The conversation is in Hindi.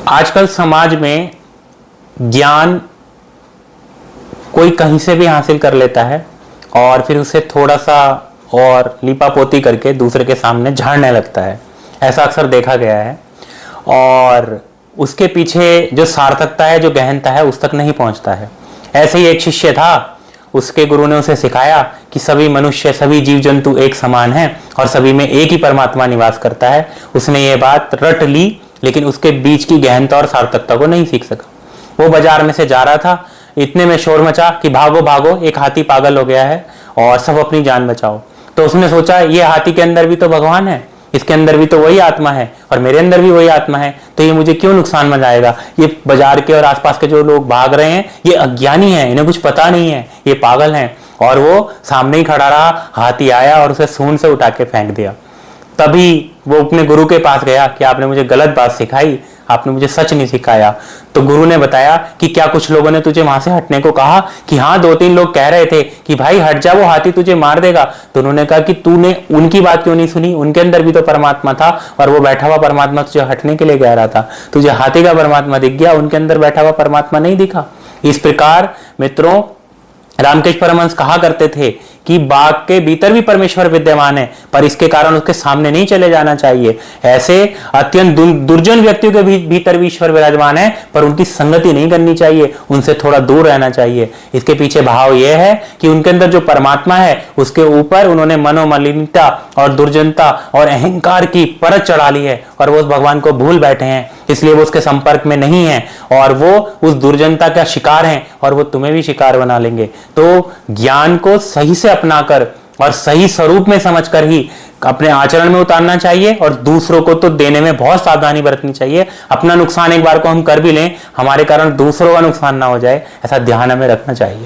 आजकल समाज में ज्ञान कोई कहीं से भी हासिल कर लेता है और फिर उसे थोड़ा सा और लीपापोती करके दूसरे के सामने झाड़ने लगता है। ऐसा अक्सर देखा गया है और उसके पीछे जो सार्थकता है, जो गहनता है, उस तक नहीं पहुंचता है। ऐसे ही एक शिष्य था, उसके गुरु ने उसे सिखाया कि सभी मनुष्य, सभी जीव जंतु एक समान हैं और सभी में एक ही परमात्मा निवास करता है। उसने ये बात रट ली, लेकिन उसके बीच की गहनता और सार्थकता को नहीं सीख सका। वो बाजार में से जा रहा था, इतने में शोर मचा कि भागो भागो, एक हाथी पागल हो गया है और सब अपनी जान बचाओ। तो उसने सोचा, ये हाथी के अंदर भी तो भगवान है, इसके अंदर भी तो वही आत्मा है और मेरे अंदर भी वही आत्मा है, तो ये मुझे क्यों नुकसान में जाएगा। ये बाजार के और आसपास के जो लोग भाग रहे हैं, ये अज्ञानी हैं, इन्हें कुछ पता नहीं है, ये पागल हैं। और वो सामने ही खड़ा रहा, हाथी आया और उसे सूंड से उठा के फेंक दिया। तभी वो अपने गुरु के पास गया कि आपने मुझे गलत बात सिखाई, आपने मुझे सच नहीं सिखाया। तो गुरु ने बताया कि क्या कुछ लोगों ने तुझे वहां से हटने को कहा? कि हाँ, 2-3 लोग कह रहे थे कि भाई हट जा, वो हाथी तुझे मार देगा। तो उन्होंने कहा कि तूने उनकी बात क्यों नहीं सुनी? उनके अंदर भी तो परमात्मा था और वो बैठा हुआ परमात्मा तुझे हटने के लिए कह रहा था। तुझे हाथी का परमात्मा दिख गया, उनके अंदर बैठा हुआ परमात्मा नहीं दिखा। इस प्रकार मित्रों, रामकृष्ण परमहंस कहा करते थे कि बाघ के भीतर भी परमेश्वर विद्यमान है, पर इसके कारण उसके सामने नहीं चले जाना चाहिए। ऐसे अत्यंत दुर्जन व्यक्तियों के भीतर भी ईश्वर विराजमान है, पर उनकी संगति नहीं करनी चाहिए, उनसे थोड़ा दूर रहना चाहिए। इसके पीछे भाव यह है कि उनके अंदर जो परमात्मा है, उसके ऊपर उन्होंने मनोमलिनता और दुर्जनता और अहंकार की परत चढ़ा ली है और वो उस भगवान को भूल बैठे हैं। इसलिए वो उसके संपर्क में नहीं है और वो उस दुर्जनता का शिकार हैं और वो तुम्हें भी शिकार बना लेंगे। तो ज्ञान को सही से अपनाकर और सही स्वरूप में समझकर ही अपने आचरण में उतारना चाहिए और दूसरों को तो देने में बहुत सावधानी बरतनी चाहिए। अपना नुकसान एक बार को हम कर भी लें, हमारे कारण दूसरों का नुकसान ना हो जाए, ऐसा ध्यान हमें रखना चाहिए।